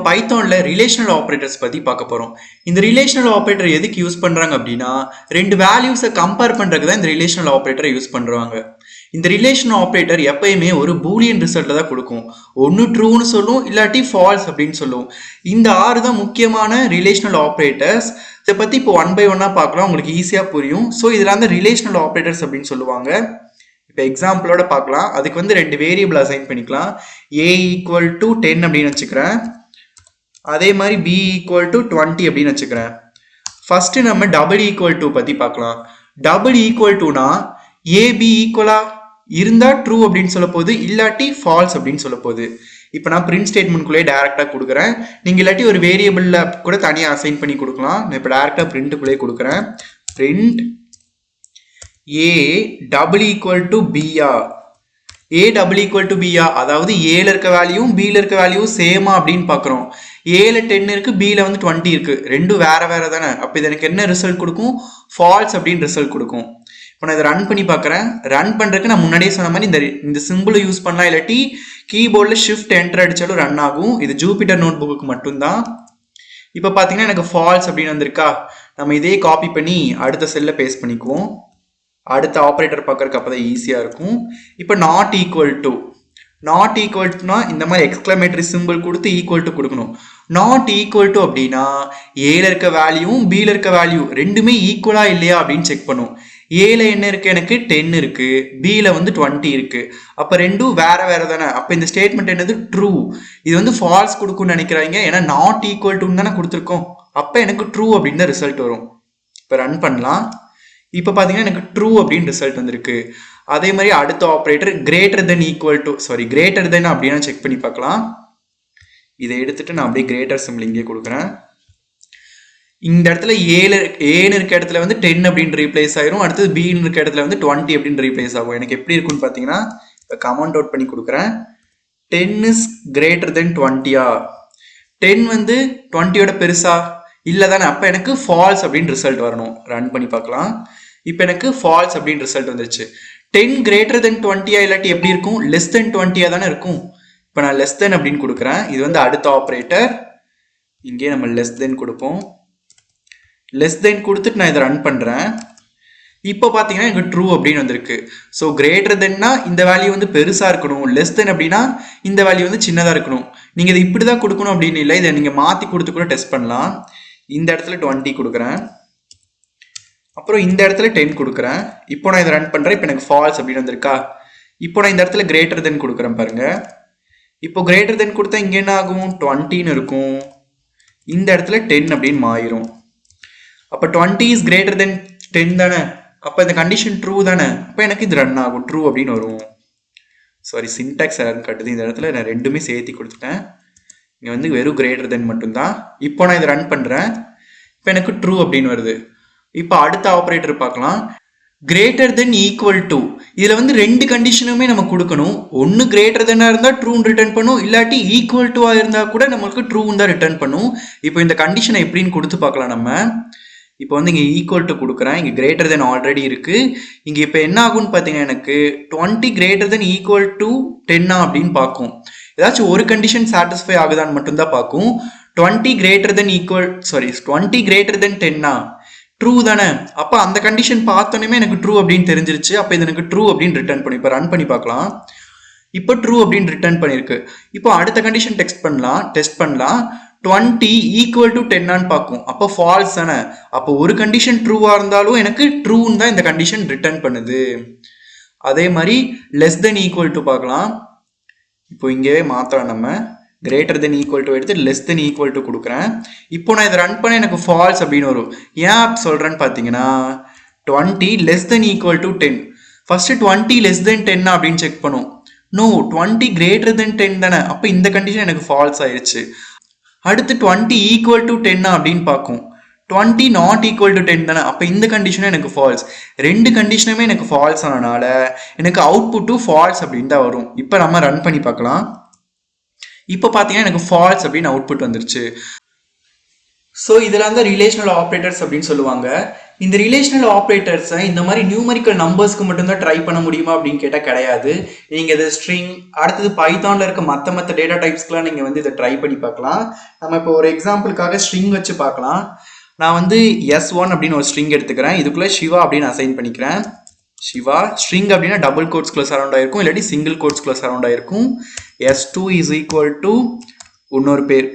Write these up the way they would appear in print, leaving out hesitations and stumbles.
பைத்தான்ல relational operators பத்தி பார்க்க போறோம். இந்த ரிலேஷனல் ஆப்ரேட்டர் எதுக்கு யூஸ் பண்றாங்க அப்படின்னா, ரெண்டு வேல்யூஸை கம்பேர் பண்றதுக்கு தான் இந்த ரிலேஷனல் ஆப்ரேட்டரை யூஸ் பண்றாங்க. இந்த ரிலேஷனல் ஆப்ரேட்டர் எப்பயுமே ஒரு பூலியன் ரிசல்ட் தான் கொடுக்கும். ஒன்று ட்ரூன்னு சொல்லும், இல்லாட்டி ஃபால்ஸ் அப்படின்னு சொல்லும். இந்த 6 தான் முக்கியமான ரிலேஷனல் ஆப்ரேட்டர்ஸ். இதை பத்தி இப்போ 1 by 1 பார்க்கலாம், உங்களுக்கு ஈஸியா புரியும். ஸோ இதெல்லாம் வந்து ரிலேஷனல் ஆப்ரேட்டர்ஸ் அப்படின்னு சொல்லுவாங்க. இப்போ எக்ஸாம்பிளோட பார்க்கலாம். அதுக்கு வந்து 2 வேரியபிள் அசைன் பண்ணிக்கலாம். a ஈக்குவல் டு 10 அப்படின்னு வச்சுக்கிறேன். அதே மாதிரி b ஈக்குவல் டு 20 அப்படின்னு வச்சுக்கிறேன். ஃபர்ஸ்ட் நம்ம டபுள் ஈக்குவல் டு பத்தி பார்க்கலாம். டபுள் ஈக்குவல் டுனா ab ஈக்குவலா இருந்தா ட்ரூ அப்படின்னு சொல்ல போகுது, இல்லாட்டி ஃபால்ஸ் அப்படின்னு சொல்ல போகுது. இப்போ நான் பிரிண்ட் ஸ்டேட்மெண்ட்குள்ளே டேரக்டா கொடுக்குறேன். நீங்க இல்லாட்டி ஒரு வேரியபிள்ல கூட தனியாக அசைன் பண்ணி கொடுக்கலாம். நான் இப்போ டேரக்டா பிரிண்ட்டுக்குள்ளே கொடுக்குறேன். Print a double equal to பியா, a டபுள் ஈக்குவல் டு பியா, அதாவது ஏல இருக்க வேல்யூவும் பில இருக்க வேல்யூவும் சேமா அப்படின்னு பார்க்குறோம். ஏல 10 இருக்கு, பில வந்து 20 இருக்கு, ரெண்டும் வேற வேற தானே. அப்போ இது எனக்கு என்ன ரிசல்ட் கொடுக்கும்? ஃபால்ஸ் அப்படின்னு ரிசல்ட் கொடுக்கும். இப்போ நான் இதை ரன் பண்ணி பார்க்குறேன். ரன் பண்ணுறதுக்கு நான் முன்னாடியே சொன்ன மாதிரி இந்த சிம்பிளை யூஸ் பண்ணலாம், இல்லாட்டி கீபோர்டில் ஷிஃப்ட் என்டர் அடித்தாலும் ரன் ஆகும். இது ஜூபிட்டர் நோட் புக்கு மட்டும்தான். இப்போ பார்த்தீங்கன்னா எனக்கு ஃபால்ஸ் அப்படின்னு வந்திருக்கா. நம்ம இதே காப்பி பண்ணி அடுத்த செல்லில் பேஸ்ட் பண்ணிக்குவோம். அடுத்த ஆப்ரேட்டர் பார்க்கறதுக்கு அப்போ தான் ஈஸியாக இருக்கும். இப்போ நாட் ஈக்குவல் டுனா இந்த மாதிரி எக்ஸ்கிளமேட்டரி சிம்பிள் கொடுத்து ஈக்குவல் டு கொடுக்கணும். நாட் ஈக்குவல் டு அப்படின்னா ஏல இருக்க வேல்யூவும் பில இருக்க வேல்யூ ரெண்டுமே ஈக்குவலா இல்லையா அப்படின்னு செக் பண்ணும். ஏல என்ன இருக்கு? எனக்கு 10 இருக்கு, பில வந்து 20 இருக்கு. அப்ப ரெண்டும் வேற வேற தானே. அப்ப இந்த ஸ்டேட்மெண்ட் என்னது? ட்ரூ. இது வந்து ஃபால்ஸ் கொடுக்கும்னு நினைக்கிறாங்க, ஏன்னா நாட் ஈக்குவல் டுன்னு தானே கொடுத்துருக்கோம். அப்ப எனக்கு ட்ரூ அப்படின்னு தான் ரிசல்ட் வரும். இப்ப ரன் பண்ணலாம். இப்ப பாத்தீங்கன்னா எனக்கு ட்ரூ அப்படின்னு ரிசல்ட் வந்திருக்கு. அதே மாதிரி அடுத்த ஆப்ரேட்டர் கிரேட்டர் தென் அப்படின்னா செக் பண்ணி பார்க்கலாம். இதை எடுத்துட்டு நான் அப்படியே கிரேட்டர் சிம்பிள் இங்கே கொடுக்குறேன். இந்த இடத்துல ஏன்னு இருக்க இடத்துல வந்து 10 அப்படின்னு ரீப்ளேஸ் ஆயிரும். அடுத்தது பின்னு இருக்க இடத்துல வந்து 20 அப்படின்னு ரீப்ளேஸ் ஆகும். எனக்கு எப்படி இருக்குன்னு பார்த்தீங்கன்னா, இப்போ கமெண்ட் அவுட் பண்ணி கொடுக்குறேன். 10 இஸ் கிரேட்டர் தென் 20யா? 10 வந்து 20யோட பெருசா இல்லை தானே. அப்போ எனக்கு ஃபால்ஸ் அப்படின்னு ரிசல்ட் வரணும். ரன் பண்ணி பார்க்கலாம். இப்போ எனக்கு ஃபால்ஸ் அப்படின்னு ரிசல்ட் வந்துருச்சு. 10 கிரேட்டர் தென் 20யா, இல்லாட்டி எப்படி இருக்கும்? லெஸ் தென் 20யா தானே இருக்கும். இப்போ நான் லெஸ் தென் அப்படின்னு கொடுக்குறேன். இது வந்து அடுத்த ஆப்ரேட்டர். இங்கே நம்ம லெஸ் தென் கொடுப்போம். லெஸ் தென் கொடுத்துட்டு நான் இதை ரன் பண்ணுறேன். இப்போ பார்த்தீங்கன்னா எனக்கு ட்ரூ அப்படின்னு வந்திருக்கு. ஸோ கிரேட்டர் தென்னா இந்த வேல்யூ வந்து பெருசாக இருக்கணும், லெஸ் தென் அப்படின்னா இந்த வேல்யூ வந்து சின்னதாக இருக்கணும். நீங்கள் இதை இப்படி தான் கொடுக்கணும் அப்படின்னு இல்லை, இதை நீங்கள் மாற்றி கொடுத்து கூட டெஸ்ட் பண்ணலாம். இந்த இடத்துல 20 கொடுக்குறேன், அப்புறம் இந்த இடத்துல 10 கொடுக்குறேன். இப்போ நான் இதை ரன் பண்ணுறேன். இப்போ எனக்கு ஃபால்ஸ் அப்படின்னு வந்திருக்கா. இப்போ நான் இந்த இடத்துல கிரேட்டர் தென் கொடுக்குறேன் பாருங்க. இப்போ கிரேட்டர் தென் கொடுத்தா இங்கே என்ன ஆகும்? 20ன்னு இருக்கும். இந்த இடத்துல 10 அப்படின்னு மாறிடும். அப்போ 20 இஸ் கிரேட்டர் தென் 10 தானே. அப்போ இந்த கண்டிஷன் ட்ரூ தானே. அப்போ எனக்கு இது ரன் ஆகும், ட்ரூ அப்படின்னு வரும். சாரி, சின்டாக்ஸ் எரர் கட்டுது. இந்த இடத்துல நான் ரெண்டுமே சேர்த்து கொடுத்துட்டேன். இங்கே வந்து வெறும் கிரேட்டர் தென் மட்டும்தான். இப்போ நான் இதை ரன் பண்ணுறேன். இப்போ எனக்கு ட்ரூ அப்படின்னு வருது. இப்போ அடுத்த ஆப்ரேட்டர் பார்க்கலாம். கிரேட்டர் தென் ஈக்குவல் டு, இதில் வந்து 2 கண்டிஷனுமே நம்ம கொடுக்கணும். ஒன்று கிரேட்டர் தென்னாக இருந்தால் ட்ரூன்னு ரிட்டர்ன் பண்ணும், இல்லாட்டி ஈக்குவல் டுவாக இருந்தால் கூட நம்மளுக்கு ட்ரூன்னு தான் ரிட்டர்ன் பண்ணும். இப்போ இந்த கண்டிஷனை எப்படின்னு கொடுத்து பார்க்கலாம் நம்ம. இப்போ வந்து இங்கே ஈக்குவல் டு கொடுக்குறேன். இங்கே கிரேட்டர் தென் ஆல்ரெடி இருக்குது. இங்கே இப்போ என்ன ஆகும்னு பார்த்தீங்கன்னா எனக்கு 20 கிரேட்டர் தென் ஈக்குவல் டு 10 அப்படின்னு பார்க்கும். ஏதாச்சும் ஒரு கண்டிஷன் சாட்டிஸ்ஃபை ஆகுதான்னு மட்டும்தான் பார்க்கும். 20 கிரேட்டர் தென் 10 ட்ரூ தானே. அப்போ அந்த கண்டிஷன் பார்த்தோன்னே எனக்கு ட்ரூ அப்படின்னு தெரிஞ்சிருச்சு. அப்போ இது எனக்கு ட்ரூ அப்படின்னு ரிட்டர்ன் பண்ணி இப்போ ரன் பண்ணி பார்க்கலாம். இப்போ ட்ரூ அப்படின்னு ரிட்டர்ன் பண்ணியிருக்கு. இப்போ அடுத்த கண்டிஷன் டெஸ்ட் பண்ணலாம். 20 ஈக்குவல் டு 10 பார்க்கும். அப்போ ஃபால்ஸ் தானே. அப்போ ஒரு கண்டிஷன் ட்ரூவாக இருந்தாலும் எனக்கு ட்ரூன்னு தான் இந்த கண்டிஷன் ரிட்டர்ன் பண்ணுது. அதே மாதிரி லெஸ் தென் ஈக்குவல் டு பார்க்கலாம். இப்போ இங்கே மாத்திரம் நம்ம கிரேட்டர் தென் ஈக்குவல் டு எடுத்து லெஸ் தென் ஈக்குவல் டு கொடுக்குறேன். இப்போ நான் இதை ரன் பண்ண எனக்கு ஃபால்ஸ் அப்படின்னு வரும். ஏன் சொல்கிறேன்னு பார்த்தீங்கன்னா, 20 less then equal to 10. First 20 less than 10 அப்படின்னு செக் பண்ணும். நோ, 20 கிரேட்டர் தென் 10 தானே. அப்போ இந்த கண்டிஷன் எனக்கு ஃபால்ஸ் ஆயிடுச்சு. அடுத்து 20 ஈக்குவல் டு 10 அப்படின்னு பார்க்கும். 20 நாட் ஈக்குவல் டு 10 தானே. அப்போ இந்த கண்டிஷனும் எனக்கு ஃபால்ஸ். 2 கண்டிஷனுமே எனக்கு ஃபால்ஸ் ஆனனால எனக்கு அவுட்புட்டும் ஃபால்ஸ் அப்படின்னு தான் வரும். இப்போ நம்ம ரன் பண்ணி பார்க்கலாம். இப்போ பார்த்தீங்கன்னா எனக்கு ஃபால்ஸ் அப்படின்னு அவுட்புட் வந்துருச்சு. ஸோ இதெல்லாம் தான் ரிலேஷனல் ஆப்ரேட்டர்ஸ் அப்படின்னு சொல்லுவாங்க. இந்த ரிலேஷனல் ஆப்ரேட்டர்ஸை இந்த மாதிரி நியூமரிக்கல் நம்பர்ஸ்க்கு மட்டும்தான் ட்ரை பண்ண முடியுமா அப்படின்னு கேட்டால் கிடையாது. நீங்கள் இதை ஸ்ட்ரிங், அடுத்தது பைத்தானில் இருக்க மற்ற டேட்டா டைப்ஸ்க்கெலாம் நீங்கள் வந்து இதை ட்ரை பண்ணி பார்க்கலாம். நம்ம இப்போ ஒரு எக்ஸாம்பிளுக்காக ஸ்ட்ரிங் வச்சு பார்க்கலாம். நான் வந்து S1 அப்படின்னு ஒரு ஸ்ட்ரிங் எடுத்துக்கிறேன். இதுக்குள்ளே சிவா அப்படின்னு அசைன் பண்ணிக்கிறேன். சிவா ஸ்ட்ரிங் அப்படின்னா டபுள் கோட்ஸ்குள்ளே சரௌண்ட் ஆகிருக்கும், இல்லாட்டி சிங்கிள் கோட்ஸ்குள்ளே சரௌண்ட் ஆகிருக்கும். S2 இஸ் ஈக்குவல் டு இன்னொரு பேர்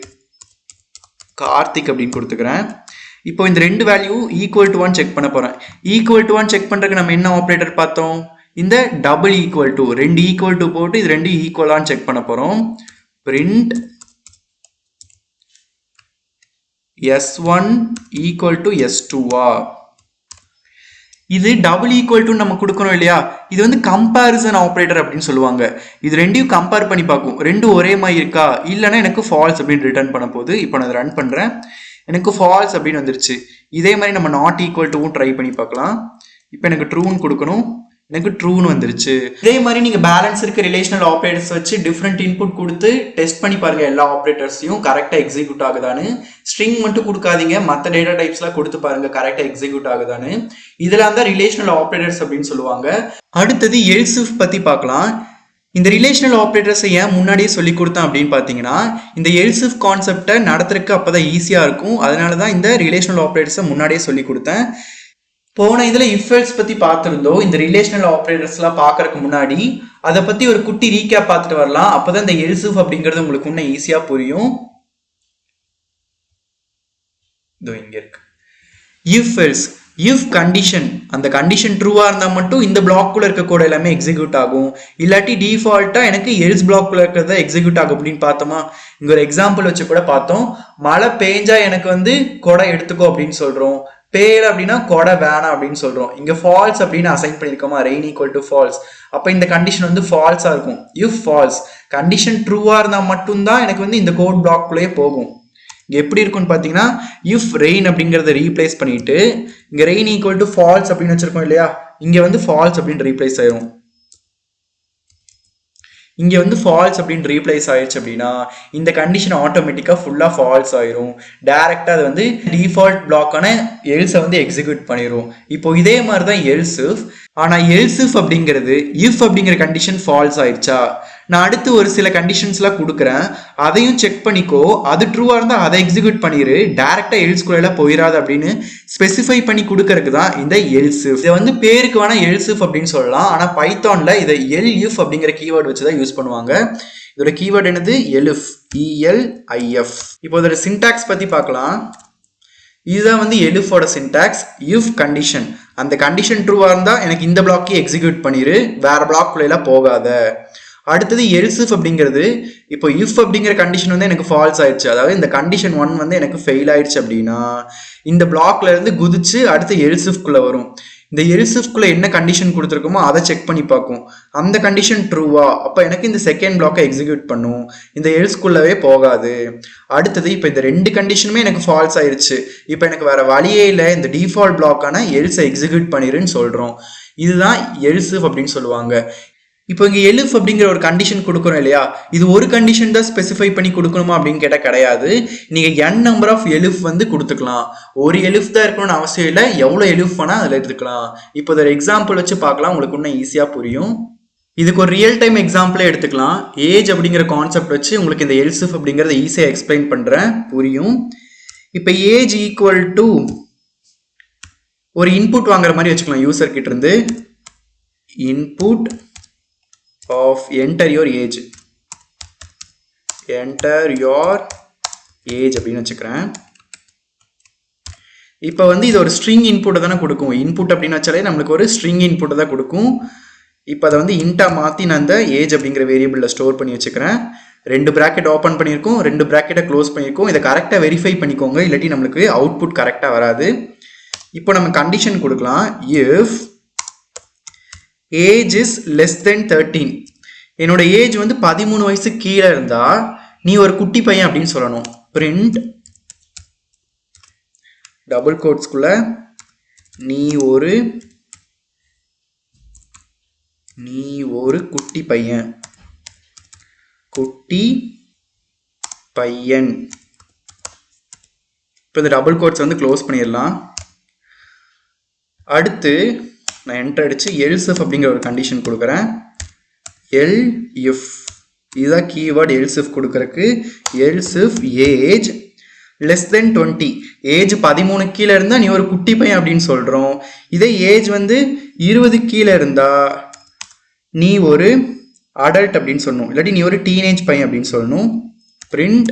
கார்த்திக் அப்படின்னு கொடுத்துக்கிறேன். இப்போ இந்த ரெண்டு வேல்யூ ஈக்குவல் டு 1 செக் பண்ண போகிறேன். ஈக்குவல் டு 1 செக் பண்ணுறதுக்கு நம்ம என்ன ஆப்ரேட்டர் பார்த்தோம்? இந்த டபுள் ஈக்குவல் டு, ரெண்டு ஈக்குவல் டு போட்டு இது ரெண்டு ஈக்குவலான்னு செக் பண்ண போகிறோம். பிரிண்ட் S1 ஈக்குவல் டு S2வா? இது டபுள் ஈக்குவல் டு நம்ம கொடுக்கணும் இல்லையா? இது வந்து கம்பேரிசன் ஆப்ரேட்டர் அப்படின்னு சொல்லுவாங்க. இது ரெண்டையும் கம்பேர் பண்ணி பார்க்கும், ரெண்டும் ஒரே மாதிரி இருக்கா, இல்லைன்னா எனக்கு ஃபால்ஸ் அப்படின்னு ரிட்டர்ன் பண்ண போகுது. இப்போ நான் ரன் பண்ணுறேன், எனக்கு ஃபால்ஸ் அப்படின்னு வந்துருச்சு. இதே மாதிரி நம்ம நாட் ஈக்குவல் டுவும் ட்ரை பண்ணி பார்க்கலாம். இப்போ எனக்கு ட்ரூன்னு கொடுக்கணும், எனக்கு ட்ரூன்னு வந்துருச்சு. இதே மாதிரி நீங்கள் பேலன்ஸ் இருக்க ரிலேஷனல் ஆப்ரேட்டர்ஸ் வச்சு டிஃப்ரெண்ட் இன்புட் கொடுத்து டெஸ்ட் பண்ணி பாருங்க, எல்லா ஆப்ரேட்டர்ஸையும் கரெக்டாக எக்ஸிக்யூட் ஆகுதான்னு. ஸ்ட்ரிங் மட்டும் கொடுக்காதீங்க, மற்ற டேட்டா டைப்ஸ்லாம் கொடுத்து பாருங்க கரெக்டாக எக்ஸிக்யூட் ஆகுதான்னு. இதெல்லாம் தான் ரிலேஷனல் ஆப்ரேட்டர்ஸ் அப்படின்னு சொல்லுவாங்க. அடுத்தது எல்ஸ் இஃப் பற்றி பார்க்கலாம். இந்த ரிலேஷனல் ஆப்ரேட்டர்ஸை ஏன் முன்னாடியே சொல்லி கொடுத்தேன் அப்படின்னு பார்த்தீங்கன்னா, இந்த எல்ஸ் இஃப் கான்செப்டை நடத்துறதுக்கு அப்போ தான் ஈஸியாக இருக்கும். அதனால தான் இந்த ரிலேஷனல் ஆப்ரேட்டர்ஸை முன்னாடியே சொல்லி கொடுத்தேன். போன இதில் இஃப் எல்ஸ் பற்றி பார்த்துருந்தோம். இந்த ரிலேஷனல் ஆப்ரேட்டர்ஸ்லாம் பார்க்கறதுக்கு முன்னாடி அதை பற்றி ஒரு குட்டி ரீகேப் பார்த்துட்டு வரலாம். அப்போ தான் இந்த எல்ஸ் இஃப் அப்படிங்கிறது உங்களுக்கு இன்னும் ஈஸியாக புரியும். இதோ இங்கே இருக்கு இஃப் எல்ஸ். இஃப் கண்டிஷன், அந்த கண்டிஷன் ட்ரூவாக இருந்தால் மட்டும் இந்த பிளாக்குள்ளே இருக்க கோட் எல்லாமே எக்ஸிக்யூட் ஆகும். இல்லாட்டி டிஃபால்ட்டாக எனக்கு எல்ஸ் பிளாக்குள்ளே இருக்கிறத எக்ஸிக்யூட் ஆகும் அப்படின்னு பார்த்தோமா? இங்கே ஒரு எக்ஸாம்பிள் வச்சு கூட பார்த்தோம். மழை பெஞ்சா எனக்கு வந்து கொடை எடுத்துக்கோ அப்படின்னு சொல்கிறோம். பேர் அப்படின்னா கொடை வேணாம் அப்படின்னு சொல்கிறோம். இங்கே ஃபால்ஸ் அப்படின்னு அசைன் பண்ணியிருக்கோமா, ரெயின் ஈக்குவல் டு ஃபால்ஸ். அப்போ இந்த கண்டிஷன் வந்து ஃபால்ஸாக இருக்கும். இஃப் ஃபால்ஸ், கண்டிஷன் ட்ரூவாக இருந்தால் மட்டும்தான் எனக்கு வந்து இந்த கோட் பிளாக்குள்ளேயே போகும். இங்கே எப்படி இருக்குன்னு பார்த்தீங்கன்னா, இஃப் ரெயின் அப்படிங்கிறத ரீப்ளேஸ் பண்ணிட்டு இங்கே ரெயின் ஈக்குவல் டு ஃபால்ஸ் அப்படின்னு வச்சிருக்கோம் இல்லையா, இங்கே வந்து ஃபால்ஸ் அப்படின்னு ரீப்ளேஸ் ஆயிரும். இங்கே வந்து ஃபால்ஸ் அப்படின்னு ரீப்ளேஸ் ஆயிடுச்சு அப்படின்னா இந்த கண்டிஷன் ஆட்டோமேட்டிக்காக ஃபுல்லாக ஃபால்ஸ் ஆயிரும். டேரெக்டாக அது வந்து டிஃபால்ட் பிளாக்கான எல்ஸை வந்து எக்ஸிக்யூட் பண்ணிடும். இப்போ இதே மாதிரி தான் எல்ஸ் இஃப். ஆனால் எல்ஸ் இஃப் அப்படிங்கிறது இஃப் அப்படிங்கிற கண்டிஷன் ஃபால்ஸ் ஆயிடுச்சா, நான் அடுத்து ஒரு சில கண்டிஷன்ஸ்லாம் கொடுக்குறேன், அதையும் செக் பண்ணிக்கோ, அது ட்ரூவாக இருந்தால் அதை எக்ஸிக்யூட் பண்ணிடு, டேரெக்டாக எல்ஸ்குள்ளே போயிடாது அப்படின்னு ஸ்பெசிஃபை பண்ணி கொடுக்கறதுக்கு தான் இந்த எல்ஸ் இஃப். இதை வந்து பேருக்கு வேணால் எல்ஸ் இஃப் அப்படின்னு சொல்லலாம். ஆனால் பைத்தானில் இதை எல் இஃப் அப்படிங்கிற கீவேர்டு வச்சு தான் யூஸ் பண்ணுவாங்க. இதோட கீவேர்டு என்னது? Elif, ELIF. இப்போ இதோட சின்டாக்ஸ் பற்றி பார்க்கலாம். இதுதான் வந்து எலிஃபோட சின்டாக்ஸ். இஃப் கண்டிஷன், அந்த கண்டிஷன் ட்ரூவாக இருந்தால் எனக்கு இந்த பிளாக்கே எக்ஸிக்யூட் பண்ணிடு, வேற பிளாக்குள்ளெல்லாம் போகாத. அடுத்தது எல்ஸ் இஃப் அப்படிங்கிறது, இப்போ இஃப் அப்படிங்கிற கண்டிஷன் வந்து எனக்கு ஃபால்ஸ் ஆயிடுச்சு, அதாவது இந்த கண்டிஷன் 1 வந்து எனக்கு ஃபெயில் ஆயிடுச்சு அப்படின்னா இந்த பிளாக்ல இருந்து குதிச்சு அடுத்து எல்ஸ் இஃப்குள்ள வரும். இந்த எல்ஸ் இஃப்குள்ள என்ன கண்டிஷன் கொடுத்துருக்கோமோ அதை செக் பண்ணி பார்க்கும். அந்த கண்டிஷன் ட்ரூவா, அப்போ எனக்கு இந்த செகண்ட் பிளாக்கை எக்ஸிக்யூட் பண்ணும், இந்த எல்ஸ்குள்ளவே போகாது. அடுத்தது இப்போ இந்த ரெண்டு கண்டிஷனுமே எனக்கு ஃபால்ஸ் ஆயிடுச்சு, இப்போ எனக்கு வேற வழியே இல்லை, இந்த டிஃபால்ட் பிளாக்கான எல்ஸை எக்ஸிக்யூட் பண்ணிருன்னு சொல்கிறோம். இதுதான் எல்ஸ் இஃப் அப்படின்னு சொல்லுவாங்க. இப்போ இங்கே எலிஃப் அப்படிங்கிற ஒரு கண்டிஷன் கொடுக்குறோம் இல்லையா, இது ஒரு கண்டிஷன் தான் ஸ்பெசிஃபை பண்ணி கொடுக்கணுமா அப்படின்னு கேட்டால் கிடையாது. நீங்கள் n நம்பர் ஆஃப் எலிஃப் வந்து கொடுத்துக்கலாம். ஒரு எலிஃப் தான் இருக்கணும்னு அவசியம் இல்லை, எவ்வளோ எலிஃப் வேணால் அதில் எடுத்துக்கலாம். இப்போ ஒரு எக்ஸாம்பிள் வச்சு பார்க்கலாம், உங்களுக்கு இன்னும் ஈஸியாக புரியும். இதுக்கு ஒரு ரியல் டைம் எக்ஸாம்பிளே எடுத்துக்கலாம். ஏஜ் அப்படிங்கிற கான்செப்ட் வச்சு உங்களுக்கு இந்த எல்ஸ் இஃப் அப்படிங்கிறத ஈஸியாக எக்ஸ்பிளைன் பண்ணுறேன், புரியும். இப்போ ஏஜ் ஈக்குவல் டு ஒரு இன்புட் வாங்குற மாதிரி வச்சுக்கலாம். யூசர் கிட்ட இருந்து input of enter your age அப்படின்னு வச்சுக்கிறேன். இப்போ வந்து இது ஒரு ஸ்ட்ரிங் இன்புட்டை தானே கொடுக்கும். இன்புட் அப்படின்னு வச்சாலே நம்மளுக்கு ஒரு ஸ்ட்ரிங் இன்புட்டை தான் கொடுக்கும். இப்போ அதை வந்து இன்ட்டா மாற்றி நான் அந்த ஏஜ் அப்படிங்கிற வேரியபிளில் ஸ்டோர் பண்ணி வச்சுக்கிறேன். 2 ப்ராக்கெட் ஓப்பன் பண்ணியிருக்கோம், 2 ப்ராக்கெட்டை க்ளோஸ் பண்ணியிருக்கோம். இதை கரெக்டாக வெரிஃபை பண்ணிக்கோங்க, இல்லாட்டி நம்மளுக்கு அவுட்புட் கரெக்டாக வராது. இப்போ நம்ம கண்டிஷன் கொடுக்கலாம். If age is less than 13, என்னோட ஏஜ் வந்து 13 வயசு கீழே இருந்தா நீ ஒரு குட்டி பையன் அப்படின்னு சொல்லணும். பிரிண்ட் டபுள் கோட்ஸ்குள்ள நீ ஒரு குட்டி பையன் இப்போ இந்த டபுள் கோட்ஸ் வந்து க்ளோஸ் பண்ணிடலாம். அடுத்து நான் என்டர் அடித்து எல்ஸ் இஃப் அப்படிங்கிற ஒரு கண்டிஷன் கொடுக்குறேன். எல் இஃப் இதுதான் கீவேர்டு. எல்ஸ் இஃப் கொடுக்குறக்கு else if age less than 20, age 13 கீழே இருந்தால் நீ ஒரு குட்டி பையன் அப்படின்னு சொல்கிறோம். இதே ஏஜ் வந்து 20 கீழே இருந்தா நீ ஒரு அடல்ட் அப்படின்னு சொல்லணும், இல்லாட்டி நீ ஒரு டீனேஜ் பையன் அப்படின்னு சொல்லணும். பிரிண்ட்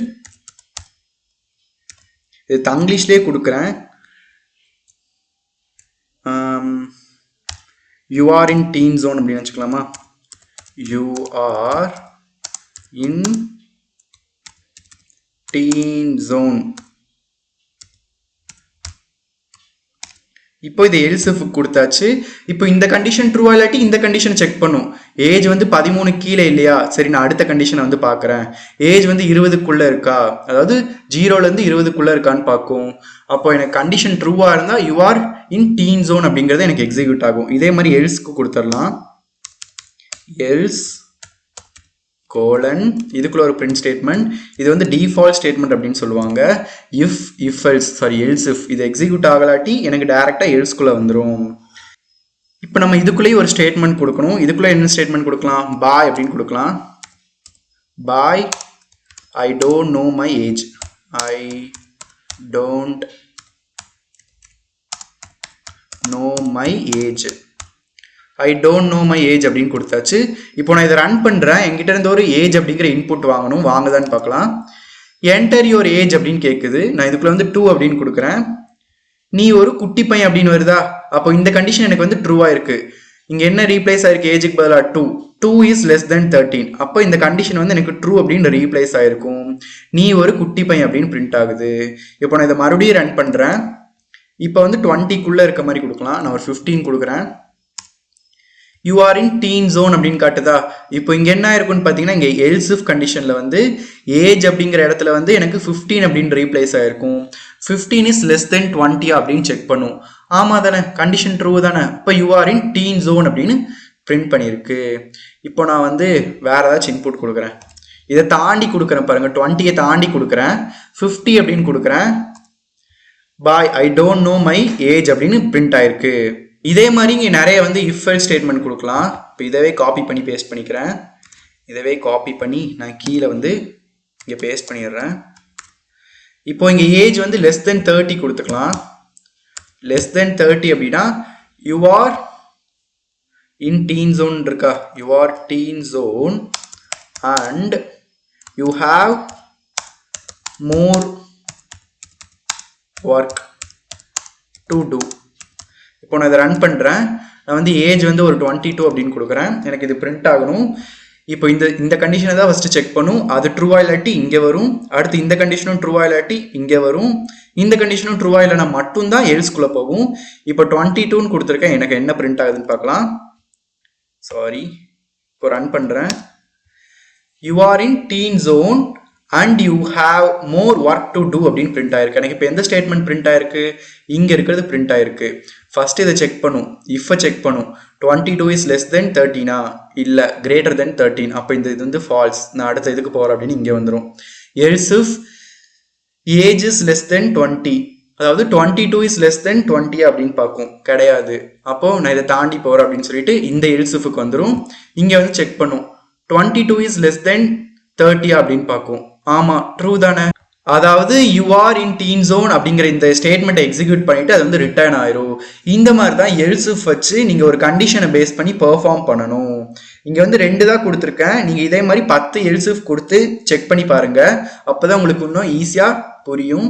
இது தங்கிலீஷ்லேயே கொடுக்குறேன். You are in teen zone அப்படின்னு வச்சுக்கலாமா? You are in teen zone. இப்போ இது எல்ஸ் இஃப் கொடுத்தாச்சு. இப்போ இந்த கண்டிஷன் ட்ரூவா இல்லாட்டி இந்த கண்டிஷன் செக் பண்ணும். ஏஜ் வந்து 13 கீழே இல்லையா, சரி நான் அடுத்த கண்டிஷனை வந்து பார்க்குறேன். ஏஜ் வந்து 20க்குள்ளே இருக்கா, அதாவது 0லேருந்து 20க்குள்ளே இருக்கான்னு பார்க்கும். அப்போ எனக்கு கண்டிஷன் ட்ரூவாக இருந்தால் you are in teen zone அப்படிங்கிறது எனக்கு எக்ஸிக்யூட் ஆகும். இதே மாதிரி எல்ஸ்க்கு கொடுத்துடலாம். எல்ஸ் கோலன் இதுக்குள்ள ஒரு பிரிண்ட் ஸ்டேட்மெண்ட். இது வந்து டிஃபால்ட் ஸ்டேட்மெண்ட் அப்படின்னு சொல்லுவாங்க. இஃப் எல்ஸ் எல்ஸ் இஃப் இது எக்ஸிக்யூட் ஆகலாட்டி எனக்கு டைரெக்டாக எல்ஸ்குள்ளே வந்துடும். இப்போ நம்ம இதுக்குள்ளேயே ஒரு ஸ்டேட்மெண்ட் கொடுக்கணும். இதுக்குள்ளே என்ன ஸ்டேட்மெண்ட் கொடுக்கலாம்? பாய் அப்படின்னு கொடுக்கலாம். Boy I don't know my age. I don't know my age. I don't know my age அப்படின்னு கொடுத்தாச்சு. இப்போ நான் இதை ரன் பண்ணுறேன். என்கிட்ட இருந்து ஒரு ஏஜ் அப்படிங்கிற இன்புட் வாங்கணும். வாங்குதான்னு பார்க்கலாம். என்டர் யுவர் ஏஜ் அப்படின்னு கேட்குது. நான் இதுக்குள்ள வந்து 2 அப்படின்னு கொடுக்குறேன். நீ ஒரு குட்டி பையன் அப்படின்னு வருதா? அப்போ இந்த கண்டிஷன் எனக்கு வந்து ட்ரூவாக இருக்குது. இங்கே என்ன ரீப்ளேஸ் ஆயிருக்கு? ஏஜுக்கு பதிலாக 2 இஸ் லெஸ் தென் 13. அப்போ இந்த கண்டிஷன் வந்து எனக்கு ட்ரூ அப்படின்னு ரீப்ளேஸ் ஆயிருக்கும். நீ ஒரு குட்டி பையன் அப்படின்னு பிரிண்ட் ஆகுது. இப்போ நான் இதை மறுபடியும் ரன் பண்ணுறேன். இப்போ வந்து 20க்குள்ளே இருக்க மாதிரி கொடுக்கலாம். நான் ஒரு 15 கொடுக்குறேன். You are in teen zone அப்படின்னு காட்டுதா? இப்போ இங்கே என்ன இருக்குன்னு பார்த்தீங்கன்னா, இங்கே எல்ஸ் இஃப் கண்டிஷனில் வந்து ஏஜ் அப்படிங்கிற இடத்துல வந்து எனக்கு 15 அப்படின்னு ரீப்ளேஸ் ஆயிருக்கும். 15 இஸ் லெஸ் தென் 20 அப்படின்னு செக் பண்ணும். ஆமாம் தானே, கண்டிஷன் ட்ரூ தானே. இப்போ you are in teen zone அப்படின்னு பிரிண்ட் பண்ணியிருக்கு. இப்போ நான் வந்து வேற ஏதாச்சும் இன்புட் கொடுக்குறேன். இதை தாண்டி கொடுக்குறேன் பாருங்க, 20 தாண்டி கொடுக்குறேன். 50 அப்படின்னு கொடுக்குறேன். Boy I don't know my age அப்படின்னு பிரிண்ட் ஆயிருக்கு. இதே மாதிரி இங்கே நிறைய வந்து இஃப் எல்ஸ் ஸ்டேட்மெண்ட் கொடுக்கலாம். இப்போ இதவே காப்பி பண்ணி பேஸ்ட் பண்ணிக்கிறேன். இதவே காப்பி பண்ணி நான் கீழே வந்து இங்கே பேஸ்ட் பண்ணிடுறேன். இப்போ இங்கே ஏஜ் வந்து லெஸ் தென் 30 கொடுத்துக்கலாம். லெஸ் தென் 30 அப்படின்னா you are in teen zone இருக்கா? You are teen zone and you have more work to do. இப்போ நான் இதை ரன் பண்ணுறேன். நான் வந்து ஏஜ் வந்து ஒரு 22 அப்படின்னு கொடுக்குறேன். எனக்கு இது பிரிண்ட் ஆகணும். இப்போ இந்த கண்டிஷனை தான் ஃபஸ்ட்டு செக் பண்ணும். அது ட்ரூவா இல்லாட்டி இங்கே வரும். அடுத்து இந்த கண்டிஷனும் ட்ரூவா இல்லாட்டி இங்கே வரும். இந்த கண்டிஷனும் ட்ரூவா இல்லைனா மட்டும்தான் எல்ஸ்குள்ளே போகும். இப்போ 22ன்னு கொடுத்துருக்கேன். எனக்கு என்ன பிரிண்ட் ஆகுதுன்னு பார்க்கலாம். சாரி, இப்போ ரன் பண்ணுறேன். You are in teen zone and you have more work to do அப்படின்னு பிரிண்ட் ஆயிருக்கு. எனக்கு இப்போ எந்த ஸ்டேட்மெண்ட் பிரிண்ட் ஆயிருக்கு? இங்கே இருக்கிறது பிரிண்ட் ஆயிருக்கு. ஃபர்ஸ்ட் இதை செக் பண்ணும். இஃபை செக் பண்ணும். 22 இஸ் லெஸ் தென் 13 இல்லை கிரேட்டர் தென் 13. அப்போ இது வந்து ஃபால்ஸ். நான் அடுத்த இதுக்கு போகிறேன் அப்படின்னு இங்கே வந்துடும். Else if age is less than 20, அதாவது 22 இஸ் லெஸ் தென் 20 அப்படின்னு பார்க்கும். கிடையாது. அப்போ நான் இதை தாண்டி போகிறேன் அப்படின்னு சொல்லிட்டு இந்த எல்ஸ் இஃப்க்கு வந்துடும். இங்கே வந்து செக் பண்ணும். 22 இஸ் லெஸ் தென் 30 அப்படின்னு பார்க்கும். ஆமாம், ட்ரூ தானே. அதாவது you are in teen zone அப்படிங்கிற இந்த ஸ்டேட்மெண்ட்டை எக்ஸிக்யூட் பண்ணிட்டு அது வந்து ரிட்டர்ன் ஆயிரும். இந்த மாதிரி தான் எல்ஸ் இஃப் வச்சு நீங்கள் ஒரு கண்டிஷனை பேஸ் பண்ணி பெர்ஃபார்ம் பண்ணணும். இங்கே வந்து 2 தான் கொடுத்துருக்கேன். நீங்கள் இதே மாதிரி 10 எல்ஸ் இஃப் கொடுத்து செக் பண்ணி பாருங்கள். அப்போ தான் உங்களுக்கு இன்னும் ஈஸியாக புரியும்.